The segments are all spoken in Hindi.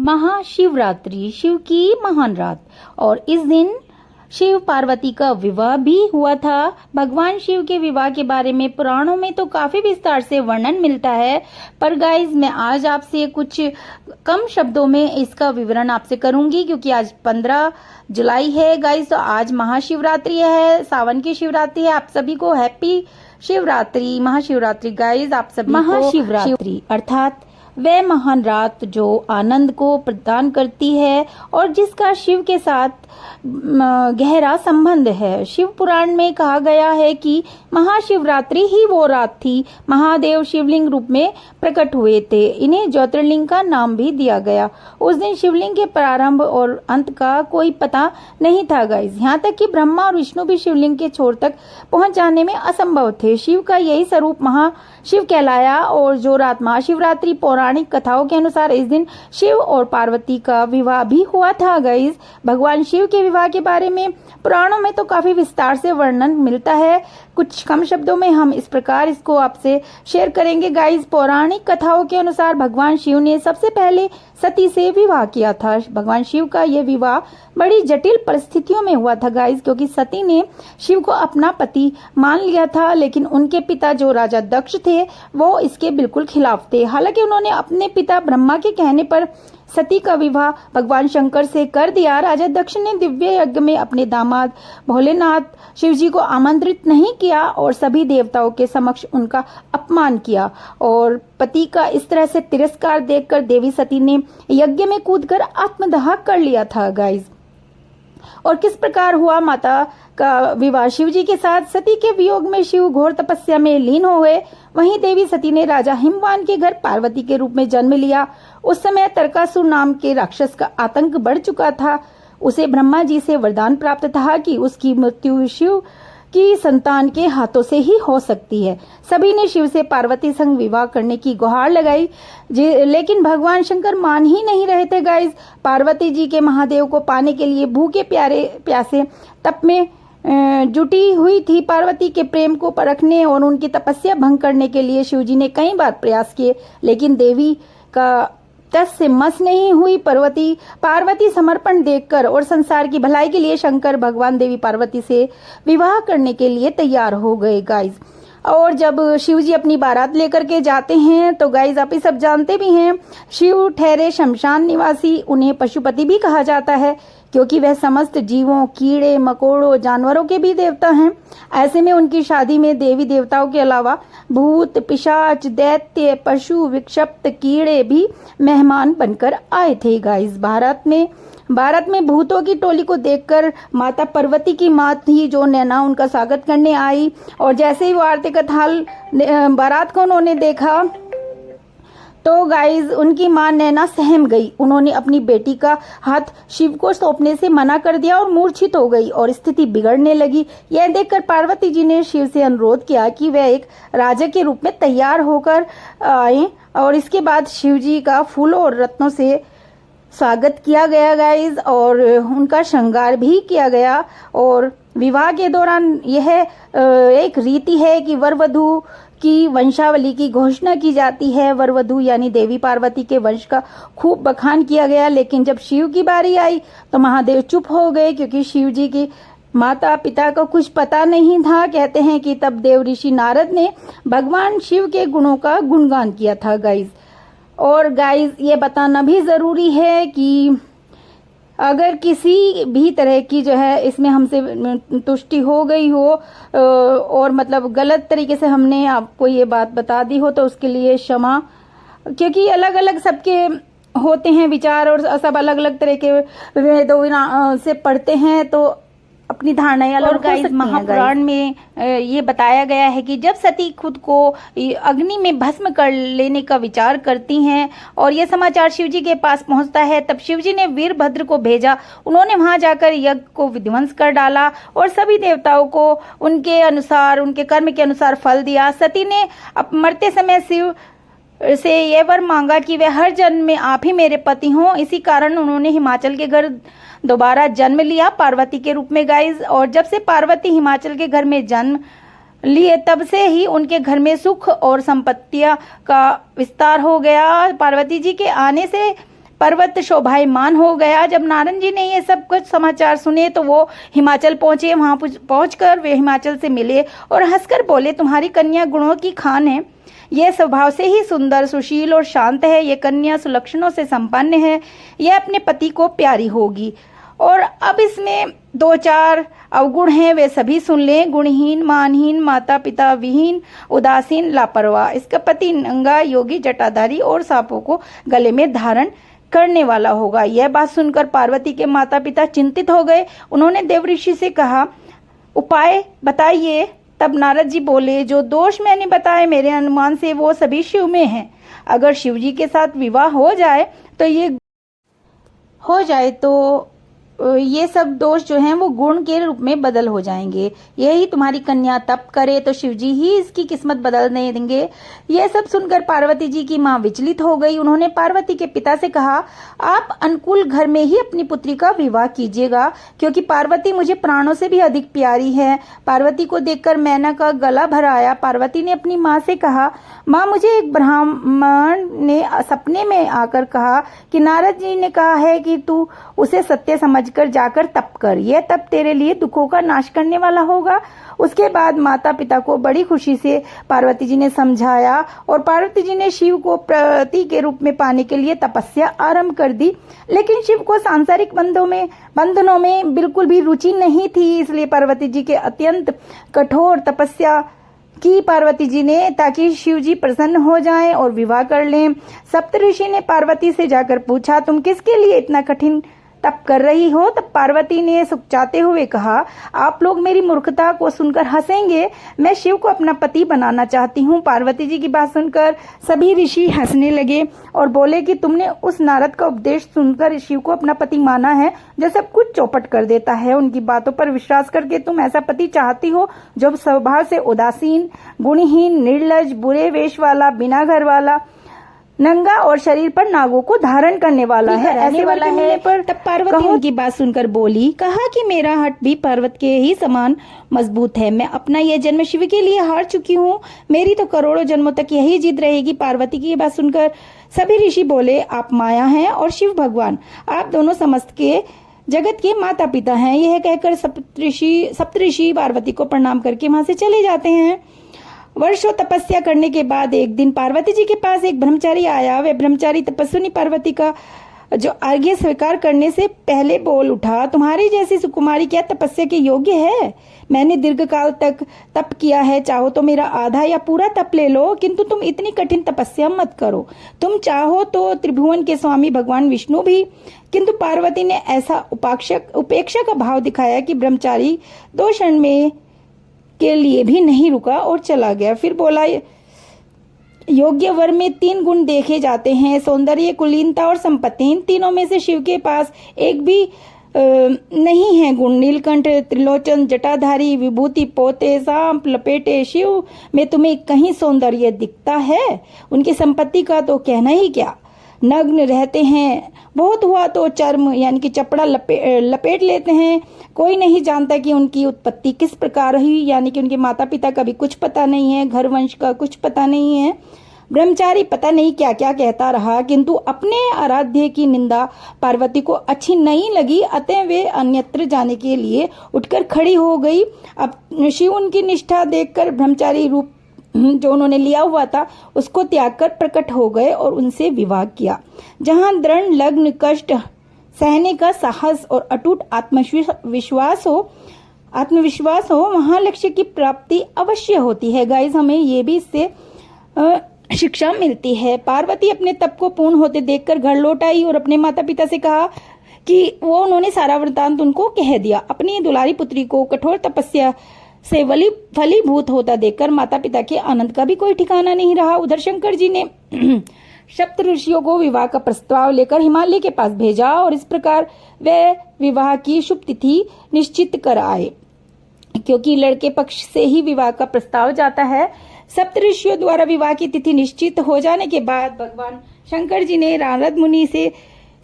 महाशिवरात्रि शिव की महान रात, और इस दिन शिव पार्वती का विवाह भी हुआ था। भगवान शिव के विवाह के बारे में पुराणों में तो काफी विस्तार से वर्णन मिलता है, पर गाइज मैं आज आपसे कुछ कम शब्दों में इसका विवरण आपसे करूंगी, क्योंकि आज 15 जुलाई है गाइज। तो आज महाशिवरात्रि है, सावन की शिवरात्रि है। आप सभी को हैप्पी शिवरात्रि, महाशिवरात्रि गाइज। आप सभी महाशिवरात्रि अर्थात वह महान रात जो आनंद को प्रदान करती है और जिसका शिव के साथ गहरा संबंध है। शिव पुराण में कहा गया है कि महाशिवरात्रि ही वो रात थी महादेव शिवलिंग रूप में प्रकट हुए थे। इन्हें ज्योतिर्लिंग का नाम भी दिया गया। उस दिन शिवलिंग के प्रारंभ और अंत का कोई पता नहीं था गाइस। यहाँ तक कि ब्रह्मा और विष्णु भी शिवलिंग के छोर तक पहुंच जाने में असंभव थे। शिव का यही स्वरूप महाशिव कहलाया। और जो रात महाशिवरात्रि, पौराणिक कथाओं के अनुसार इस दिन शिव और पार्वती का विवाह भी हुआ था गाइस। भगवान शिव के विवाह के बारे में पुराणों में तो काफी विस्तार से वर्णन मिलता है। कुछ कम शब्दों में हम इस प्रकार इसको आपसे शेयर करेंगे गाइस। पौराणिक कथाओं के अनुसार भगवान शिव ने सबसे पहले सती से विवाह किया था। भगवान शिव का यह विवाह बड़ी जटिल परिस्थितियों में हुआ था गाइस, क्योंकि सती ने शिव को अपना पति मान लिया था, लेकिन उनके पिता जो राजा दक्ष थे वो इसके बिल्कुल खिलाफ थे। हालांकि उन्होंने अपने पिता ब्रह्मा के कहने पर सती का विवाह भगवान शंकर से कर दिया। राजा दक्ष ने दिव्य यज्ञ में अपने दामाद भोलेनाथ शिव जी को आमंत्रित नहीं किया और सभी देवताओं के समक्ष उनका अपमान किया। और पति का इस तरह से तिरस्कार देखकर देवी सती ने यज्ञ में कूदकर आत्मदाह कर लिया था गाइस। और किस प्रकार हुआ माता का विवाह शिव जी के साथ। सती के वियोग में शिव घोर तपस्या में लीन हो गए। वहीं देवी सती ने राजा हिमवान के घर पार्वती के रूप में जन्म लिया। उस समय तरकासुर नाम के राक्षस का आतंक बढ़ चुका था। उसे ब्रह्मा जी से वरदान प्राप्त था कि उसकी मृत्यु शिव की संतान के हाथों से ही हो सकती है। सभी ने शिव से पार्वती संग विवाह करने की गुहार लगाई, लेकिन भगवान शंकर मान ही नहीं रहे थे गाइस। पार्वती जी के महादेव को पाने के लिए भूखे प्यासे तप में जुटी हुई थी। पार्वती के प्रेम को परखने और उनकी तपस्या भंग करने के लिए शिव जी ने कई बार प्रयास किए, लेकिन देवी का तस से मस नहीं हुई। पार्वती समर्पण देखकर और संसार की भलाई के लिए शंकर भगवान देवी पार्वती से विवाह करने के लिए तैयार हो गए गाइस। और जब शिव जी अपनी बारात लेकर के जाते हैं तो गाइस आप ये सब जानते भी हैं, शिव ठहरे शमशान निवासी। उन्हें पशुपति भी कहा जाता है, क्योंकि वह समस्त जीवों, कीड़े मकोड़ों, जानवरों के भी देवता हैं। ऐसे में उनकी शादी में देवी देवताओं के अलावा भूत, पिशाच, दैत्य, पशु, विक्षिप्त कीड़े भी मेहमान बनकर आए थे गाइस। भारत में भूतों की टोली को देखकर माता पार्वती की मां थी जो नैना उनका स्वागत करने आई। और जैसे ही वो आरती का थाल बारात को उन्होंने देखा तो गाइज उनकी मां नैना सहम गई। उन्होंने अपनी बेटी का हाथ शिव को सौंपने से मना कर दिया और मूर्छित हो गई और स्थिति बिगड़ने लगी। यह देखकर पार्वती जी ने शिव से अनुरोध किया कि वह एक राजा के रूप में तैयार होकर आए। और इसके बाद शिव जी का फूलों और रत्नों से स्वागत किया गया गाइज, और उनका श्रृंगार भी किया गया। और विवाह के दौरान यह एक रीति है कि वर वधू की वंशावली की घोषणा की जाती है। वर वधू यानी देवी पार्वती के वंश का खूब बखान किया गया। लेकिन जब शिव की बारी आई तो महादेव चुप हो गए, क्योंकि शिव जी की माता पिता को कुछ पता नहीं था। कहते हैं कि तब देव ऋषि नारद ने भगवान शिव के गुणों का गुणगान किया था गाइज। और गाइज ये बताना भी जरूरी है कि अगर किसी भी तरह की जो है इसमें हमसे तुष्टि हो गई हो और मतलब गलत तरीके से हमने आपको ये बात बता दी हो तो उसके लिए क्षमा, क्योंकि अलग अलग सबके होते हैं विचार और सब अलग अलग तरह के वेदों से पढ़ते हैं तो अपनी धारणाएं अलग। और गाइस महापुराण में ये बताया गया है कि जब सती खुद को अग्नि में भस्म कर लेने का विचार करती हैं और ये समाचार शिवजी के पास पहुंचता है, तब शिवजी ने वीरभद्र को भेजा। उन्होंने वहां जाकर यज्ञ को विध्वंस कर डाला और सभी देवताओं को उनके अनुसार, उनके कर्म के अनुसार फल दिया। सती ने मरते समय शिव से ये वर मांगा कि वे हर जन्म में आप ही मेरे पति हों। इसी कारण उन्होंने हिमाचल के घर दोबारा जन्म लिया पार्वती के रूप में गाइज। और जब से पार्वती हिमाचल के घर में जन्म लिए तब से ही उनके घर में सुख और संपत्तियां का विस्तार हो गया। पार्वती जी के आने से पर्वत शोभायमान हो गया। जब नारद जी ने ये सब कुछ समाचार सुने तो वो हिमाचल पहुंचे। वहां पहुंचकर वे हिमाचल से मिले और हंसकर बोले, तुम्हारी कन्या गुणों की खान है। यह स्वभाव से ही सुंदर, सुशील और शांत है। ये कन्या सुलक्षणों से संपन्न है। यह अपने पति को प्यारी होगी। और अब इसमें 2-4 अवगुण हैं, वे सभी सुन लें। गुणहीन, मानहीन, माता पिता विहीन, उदासीन, लापरवाह। इसका पति नंगा, योगी, जटाधारी और सांपों को गले में धारण करने वाला होगा। यह बात सुनकर पार्वती के माता पिता चिंतित हो गए। उन्होंने देवऋषि से कहा, उपाय बताइए। तब नारद जी बोले, जो दोष मैंने बताए मेरे अनुमान से वो सभी शिव में हैं। अगर शिव जी के साथ विवाह हो जाए तो ये सब दोष जो हैं वो गुण के रूप में बदल हो जाएंगे। यही तुम्हारी कन्या तप करे तो शिव जी ही इसकी किस्मत बदलने देंगे। यह सब सुनकर पार्वती जी की मां विचलित हो गई। उन्होंने पार्वती के पिता से कहा, आप अनुकूल घर में ही अपनी पुत्री का विवाह कीजिएगा, क्योंकि पार्वती मुझे प्राणों से भी अधिक प्यारी है। पार्वती को देखकर मैना का गला भर आया। पार्वती ने अपनी माँ से कहा, माँ, मुझे एक ब्राह्मण ने सपने में आकर कहा कि नारद जी ने कहा है कि तू उसे सत्य समझकर जाकर तप कर। यह तप तेरे लिए दुखों का नाश करने वाला होगा। उसके बाद माता पिता को बड़ी खुशी से पार्वती जी ने समझाया और पार्वती जी ने शिव को पति के रूप में पाने के लिए तपस्या आरंभ कर दी। लेकिन शिव को सांसारिक बंधनों में बिल्कुल भी रुचि नहीं थी, इसलिए पार्वती जी के अत्यंत कठोर तपस्या की पार्वती जी ने, ताकि शिव जी प्रसन्न हो जाएं और विवाह कर लें। सप्तऋषि ने पार्वती से जाकर पूछा, तुम किसके लिए इतना कठिन तप कर रही हो? तब पार्वती ने सुखचाते हुए कहा, आप लोग मेरी मूर्खता को सुनकर हंसेंगे। मैं शिव को अपना पति बनाना चाहती हूँ। पार्वती जी की बात सुनकर सभी ऋषि हंसने लगे और बोले कि तुमने उस नारद का उपदेश सुनकर शिव को अपना पति माना है, जो सब कुछ चौपट कर देता है। उनकी बातों पर विश्वास करके तुम ऐसा पति चाहती हो जो स्वभाव से उदासीन, गुणहीन, निर्लज, बुरे वेश वाला, बिना घर वाला, नंगा और शरीर पर नागों को धारण करने वाला है। ऐसे वाला है। पर तब पार्वती उनकी बात सुनकर बोली, कहा कि मेरा हट भी पर्वत के ही समान मजबूत है। मैं अपना यह जन्म शिव के लिए हार चुकी हूँ। मेरी तो करोड़ों जन्मों तक यही जिद रहेगी। पार्वती की ये बात सुनकर सभी ऋषि बोले, आप माया हैं और शिव भगवान, आप दोनों समस्त के जगत के माता पिता हैं। यह कहकर सप्तऋषि पार्वती को प्रणाम करके वहां से चले जाते हैं। वर्षों तपस्या करने के बाद एक दिन पार्वती जी के पास एक ब्रह्मचारी आया। वह ब्रह्मचारी तपस्विनी पार्वती का जो आज्ञा स्वीकार करने से पहले बोल उठा, तुम्हारी जैसी सुकुमारी क्या तपस्या के योग्य है? मैंने दीर्घ काल तक तप किया है। चाहो तो मेरा आधा या पूरा तप ले लो, किंतु तुम इतनी कठिन तपस्या मत करो। तुम चाहो तो त्रिभुवन के स्वामी भगवान विष्णु भी। किंतु पार्वती ने ऐसा उपेक्षा का भाव दिखाया कि ब्रह्मचारी 2 क्षण में के लिए भी नहीं रुका और चला गया। फिर बोला, योग्य वर में 3 गुण देखे जाते हैं, सौंदर्य, कुलीनता और संपत्ति। इन तीनों में से शिव के पास एक भी नहीं है गुण। नीलकंठ, त्रिलोचन, जटाधारी, विभूति पोते, सांप लपेटे शिव में तुम्हें कहीं सौंदर्य दिखता है? उनकी संपत्ति का तो कहना ही क्या। नग्न रहते हैं, बहुत हुआ तो चर्म यानी कि कपड़ा लपेट लेते हैं। कोई नहीं जानता कि उनकी उत्पत्ति किस प्रकार हुई, यानी कि उनके माता पिता का भी कुछ पता नहीं है, घर वंश का कुछ पता नहीं है। ब्रह्मचारी पता नहीं क्या क्या कहता रहा, किंतु अपने आराध्य की निंदा पार्वती को अच्छी नहीं लगी। अतः वे अन्यत्र जाने के लिए उठकर खड़ी हो गई। अब शिव उनकी निष्ठा देखकर ब्रह्मचारी रूप जो उन्होंने लिया हुआ था उसको त्याग कर प्रकट हो गए और उनसे विवाह किया। जहां दृढ़ लग्न, कष्ट सहने का साहस और अटूट आत्मविश्वास हो वहां लक्ष्य की प्राप्ति अवश्य होती है। गाइस, हमें ये भी इससे शिक्षा मिलती है। पार्वती अपने तप को पूर्ण होते देखकर घर लौट आई और अपने माता पिता से कहा कि उन्होंने सारा वृतांत उनको कह दिया। अपनी दुलारी पुत्री को कठोर तपस्या से फलीभूत होता देखकर माता पिता के आनंद का भी कोई ठिकाना नहीं रहा। उधर शंकर जी ने सप्त ऋषियों को विवाह का प्रस्ताव लेकर हिमालय के पास भेजा और इस प्रकार वे विवाह की शुभ तिथि निश्चित कर आए। क्योंकि लड़के पक्ष से ही विवाह का प्रस्ताव जाता है, सप्त ऋषियों द्वारा विवाह की तिथि निश्चित हो जाने के बाद भगवान शंकर जी ने नारद मुनि से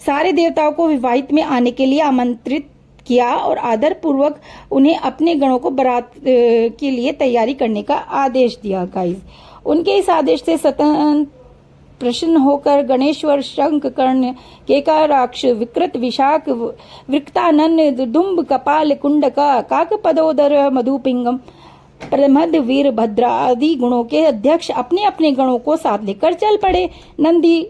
सारे देवताओं को विवाहित में आने के लिए आमंत्रित किया और आदर पूर्वक उन्हें अपने गणों को बारात के लिए तैयारी करने का आदेश दिया। गाइस, उनके इस आदेश से प्रसन्न होकर गणेश्वर, शंख, कर्ण, केकाराक्ष, विकृत, विशाख, वृक्तानन, दुम्ब, कपाल, कुंडका, काकपदोदर, मधुपिंगम, प्रमद, वीर भद्रा आदि गुणों के अध्यक्ष अपने अपने गणों को साथ लेकर चल पड़े। नंदी,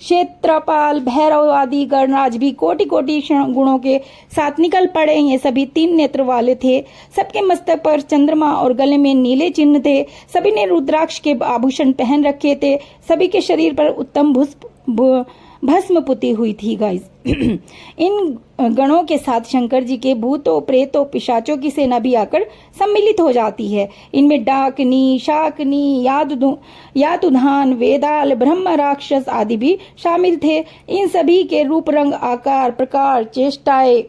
क्षेत्रपाल, भैरव आदि गणराज भी कोटि कोटि गुणों के साथ निकल पड़े। ये सभी 3 नेत्र वाले थे। सबके मस्तक पर चंद्रमा और गले में नीले चिन्ह थे। सभी ने रुद्राक्ष के आभूषण पहन रखे थे। सभी के शरीर पर उत्तम भस्म पुती हुई थी गाइस। इन गणों के साथ शंकर जी के भूतों, प्रेतों, पिशाचों की सेना भी आकर सम्मिलित हो जाती है। इनमें डाकनी, शाकनी, यातुधान, वेदाल, ब्रह्म राक्षस आदि भी शामिल थे। इन सभी के रूप, रंग, आकार, प्रकार, चेष्टाएं,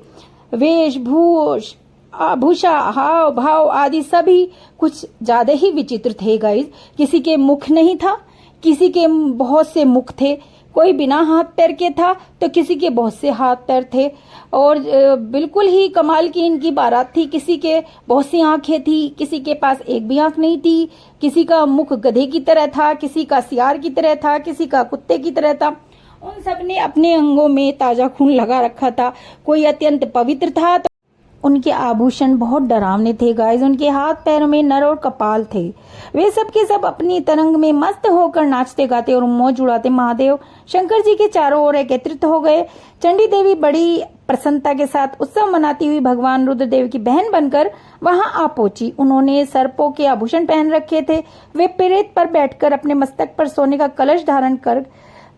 वेशभूष, आभूषा, हाव भाव आदि सभी कुछ ज्यादा ही विचित्र थे गाइस। किसी के मुख नहीं था, किसी के बहुत से मुख थे। कोई बिना हाथ पैर के था तो किसी के बहुत से हाथ पैर थे। और बिल्कुल ही कमाल की इनकी बारात थी। किसी के बहुत सी आंखें थी, किसी के पास एक भी आंख नहीं थी। किसी का मुख गधे की तरह था, किसी का सियार की तरह था, किसी का कुत्ते की तरह था। उन सब ने अपने अंगों में ताजा खून लगा रखा था। कोई अत्यंत पवित्र था तो उनके आभूषण बहुत डरावने थे गाइस। उनके हाथ पैरों में नर और कपाल थे। वे सब के सब अपनी तरंग में मस्त होकर नाचते गाते और मौज उड़ाते महादेव शंकर जी के चारों ओर एकत्रित हो गए। चंडी देवी बड़ी प्रसन्नता के साथ उत्सव मनाती हुई भगवान रुद्रदेव की बहन बनकर वहां आ पहुंची। उन्होंने सर्पों के आभूषण पहन रखे थे। वे प्रेत पर बैठकर अपने मस्तक पर सोने का कलश धारण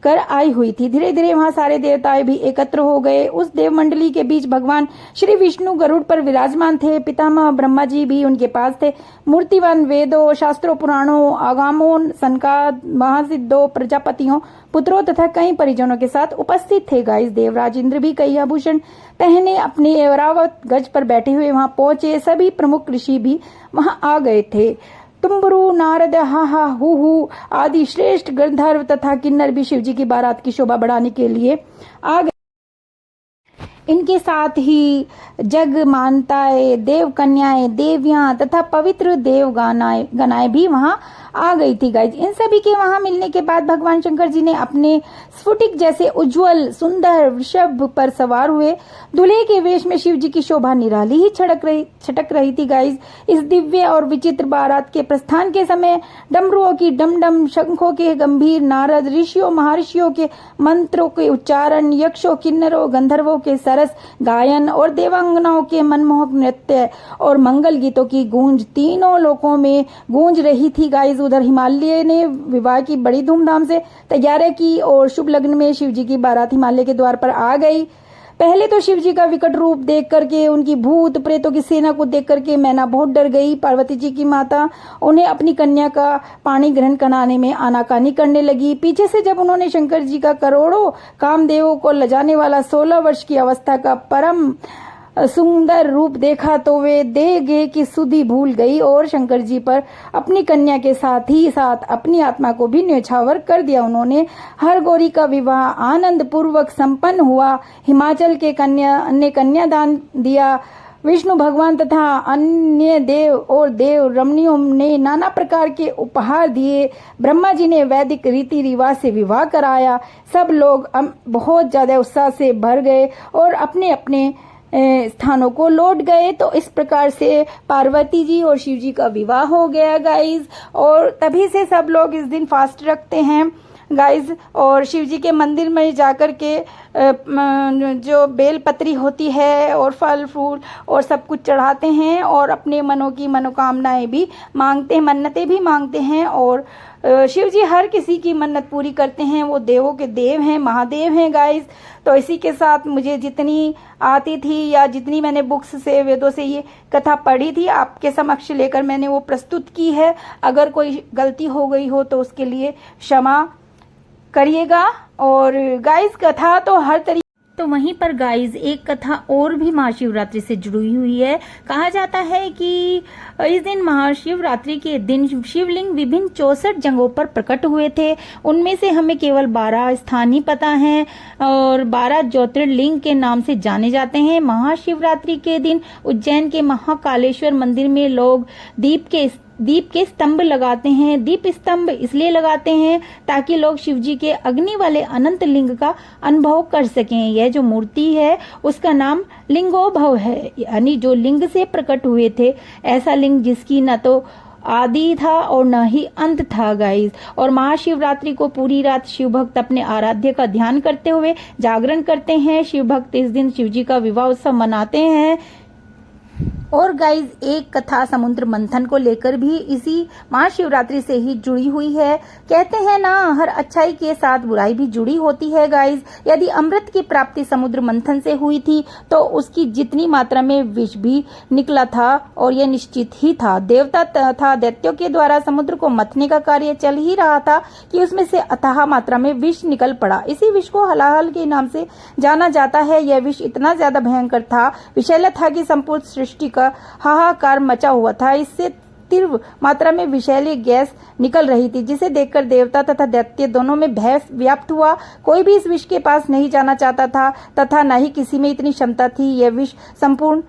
कर आई हुई थी। धीरे धीरे वहां सारे देवताएं भी एकत्र हो गए। उस देव मंडली के बीच भगवान श्री विष्णु गरुड़ पर विराजमान थे। पितामह ब्रह्मा जी भी उनके पास थे। मूर्तिवान वेदों, शास्त्रों, पुराणों, आगामों, सनकाद, महासिद्धों, प्रजापतियों, पुत्रों तथा कई परिजनों के साथ उपस्थित थे गाइस। देवराज इंद्र भी कई आभूषण पहने अपने ऐरावत गज पर बैठे हुए वहां पहुंचे। सभी प्रमुख ऋषि भी वहां आ गए थे। तुम्बरू, नारद, हा हु आदि श्रेष्ठ गंधर्व तथा किन्नर भी शिवजी की बारात की शोभा बढ़ाने के लिए आ गए। इनके साथ ही जग मानताएं, देव कन्याएं, देवियां तथा पवित्र देव गणाएं भी वहां आ गई थी गाइज। इन सभी के वहां मिलने के बाद भगवान शंकर जी ने अपने स्फुटिक जैसे उज्जवल सुंदर वृषभ पर सवार हुए। दूल्हे के वेश में शिव जी की शोभा निराली ही छटक रही थी गाइज। इस दिव्य और विचित्र बारात के प्रस्थान के समय डमरुओं की डमडम, शंखों के गंभीर नारद, ऋषियों महर्षियों के मंत्रों के उच्चारण, यक्षों, किन्नरों, गंधर्वों के सरस गायन और देवांगनाओं के मनमोहक नृत्य और मंगल गीतों की गूंज तीनों लोकों में गूंज रही थी गाइज। उधर हिमालय ने विवाह की बड़ी धूमधाम से तैयारी की और शुभ लग्न में शिवजी की बारात हिमालय के द्वार पर आ गई। पहले तो शिवजी का विकट रूप देख करके, उनकी भूत प्रेतों की सेना को देख करके मैना बहुत डर गई। पार्वती जी की माता उन्हें अपनी कन्या का पाणी ग्रहण कराने में आनाकानी करने लगी। पीछे से जब उन्होंने शंकर जी का करोड़ों कामदेवों को लजाने वाला 16 वर्ष की अवस्था का परम सुंदर रूप देखा तो वे देह गे की सुधि भूल गई और शंकर जी पर अपनी कन्या के साथ ही साथ अपनी आत्मा को भी न्यौछावर कर दिया। उन्होंने हर गौरी का विवाह आनंद पूर्वक संपन्न हुआ। हिमाचल के ने कन्यादान दिया। विष्णु भगवान तथा अन्य देव और देव रमणियों ने नाना प्रकार के उपहार दिए। ब्रह्मा जी ने वैदिक रीति रिवाज से विवाह कराया। सब लोग बहुत ज्यादा उत्साह से भर गए और अपने अपने स्थानों को लौट गए। तो इस प्रकार से पार्वती जी और शिव जी का विवाह हो गया गाइज। और तभी से सब लोग इस दिन फास्ट रखते हैं गाइज। और शिव जी के मंदिर में जाकर के जो बेल पत्री होती है और फल फूल और सब कुछ चढ़ाते हैं और अपने मनों की मनोकामनाएं भी मांगते हैं, मन्नतें भी मांगते हैं। और शिव जी हर किसी की मन्नत पूरी करते हैं। वो देवों के देव हैं, महादेव हैं गाइस। तो इसी के साथ मुझे जितनी आती थी या जितनी मैंने बुक्स से, वेदों से ये कथा पढ़ी थी, आपके समक्ष लेकर मैंने वो प्रस्तुत की है। अगर कोई गलती हो गई हो तो उसके लिए क्षमा करिएगा। और गाइस कथा तो हर तरीके तो वहीं पर गाइज एक कथा और भी महाशिवरात्रि से जुड़ी हुई है। कहा जाता है कि इस दिन महाशिवरात्रि के दिन शिवलिंग विभिन्न 64 जगहों पर प्रकट हुए थे। उनमें से हमें केवल 12 स्थान ही पता हैं और 12 ज्योतिर्लिंग के नाम से जाने जाते हैं। महाशिवरात्रि के दिन उज्जैन के महाकालेश्वर मंदिर में लोग दीप के दीप के स्तंभ लगाते हैं। दीप स्तंभ इसलिए लगाते हैं ताकि लोग शिव जी के अग्नि वाले अनंत लिंग का अनुभव कर सकें। यह जो मूर्ति है उसका नाम लिंगोद्भव है, यानी जो लिंग से प्रकट हुए थे, ऐसा लिंग जिसकी न तो आदि था और न ही अंत था गाइस। और महाशिवरात्रि को पूरी रात शिव भक्त अपने आराध्य का ध्यान करते हुए जागरण करते हैं। शिव भक्त इस दिन शिव जी का विवाह उत्सव मनाते हैं। और गाइज एक कथा समुद्र मंथन को लेकर भी इसी महाशिवरात्रि से ही जुड़ी हुई है। कहते हैं ना, हर अच्छाई के साथ बुराई भी जुड़ी होती है गाइज। यदि अमृत की प्राप्ति समुद्र मंथन से हुई थी तो उसकी जितनी मात्रा में विष भी निकला था, और यह निश्चित ही था। देवता तथा दैत्यों के द्वारा समुद्र को मथने का कार्य चल ही रहा था कि उसमें से अथाह मात्रा में विष निकल पड़ा। इसी विष को हलाहल के नाम से जाना जाता है। यह विष इतना ज्यादा भयंकर था, विषैला था कि संपूर्ण सृष्टि का हाहाकार मचा हुआ था। इससे तीव्र मात्रा में विषैली गैस निकल रही थी, जिसे देखकर देवता तथा दैत्य दोनों में भय व्याप्त हुआ। कोई भी इस विष के पास नहीं जाना चाहता था तथा न ही किसी में इतनी क्षमता थी यह विष संपूर्ण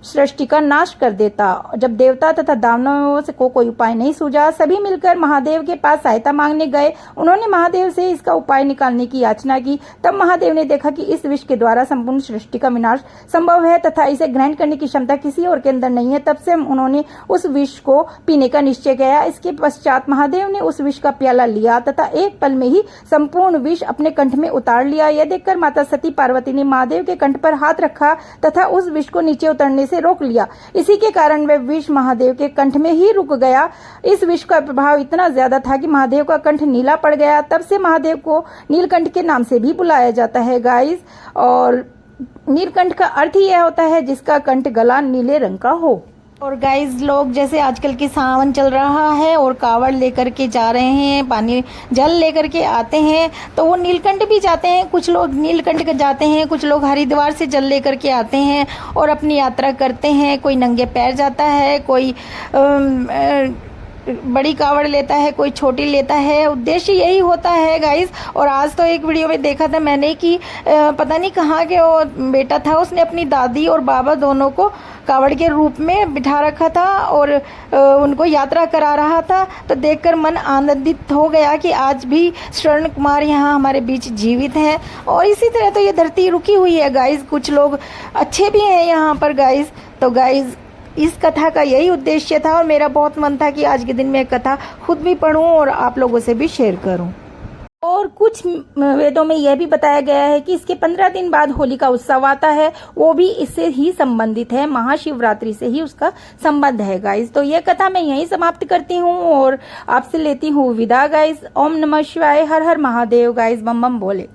सृष्टि का नाश कर देता। जब देवता तथा दानवों से को कोई उपाय नहीं सूझा, सभी मिलकर महादेव के पास सहायता मांगने गए। उन्होंने महादेव से इसका उपाय निकालने की याचना की। तब महादेव ने देखा कि इस विष के द्वारा संपूर्ण सृष्टि का विनाश संभव है तथा इसे ग्रहण करने की क्षमता किसी और के अंदर नहीं है। तब से उन्होंने उस विष को पीने का निश्चय किया। इसके पश्चात महादेव ने उस विष का प्याला लिया तथा एक पल में ही संपूर्ण विष अपने कंठ में उतार लिया। यह देखकर माता सती पार्वती ने महादेव के कंठ पर हाथ रखा तथा उस विष को नीचे उतरने से रोक लिया। इसी के कारण वह विष महादेव के कंठ में ही रुक गया। इस विष का प्रभाव इतना ज्यादा था कि महादेव का कंठ नीला पड़ गया। तब से महादेव को नीलकंठ के नाम से भी बुलाया जाता है गाइस। और नीलकंठ का अर्थ ही यह होता है जिसका कंठ गला नीले रंग का हो। और गाइज लोग जैसे आजकल के सावन चल रहा है और कावड़ लेकर के जा रहे हैं, पानी जल लेकर के आते हैं, तो वो नीलकंठ भी जाते हैं। कुछ लोग नीलकंठ जाते हैं, कुछ लोग हरिद्वार से जल लेकर के आते हैं और अपनी यात्रा करते हैं। कोई नंगे पैर जाता है, कोई बड़ी कावड़ लेता है, कोई छोटी लेता है। उद्देश्य यही होता है गाइस। और आज तो एक वीडियो में देखा था मैंने कि पता नहीं कहाँ के वो बेटा था, उसने अपनी दादी और बाबा दोनों को कावड़ के रूप में बिठा रखा था और उनको यात्रा करा रहा था। तो देखकर मन आनंदित हो गया कि आज भी श्रवण कुमार यहाँ हमारे बीच जीवित हैं। और इसी तरह तो ये धरती रुकी हुई है गाइस। कुछ लोग अच्छे भी हैं यहाँ पर गाइस। तो गाइस इस कथा का यही उद्देश्य था और मेरा बहुत मन था कि आज के दिन मैं कथा खुद भी पढूं और आप लोगों से भी शेयर करूं। और कुछ वेदों में यह भी बताया गया है कि इसके 15 दिन बाद होली का उत्सव आता है, वो भी इससे ही संबंधित है, महाशिवरात्रि से ही उसका संबंध है गाइस। तो यह कथा मैं यहीं समाप्त करती हूँ और आपसे लेती हूँ विदा गाइस। ओम नमः शिवाय, हर हर महादेव गाइस, बम बम बोले।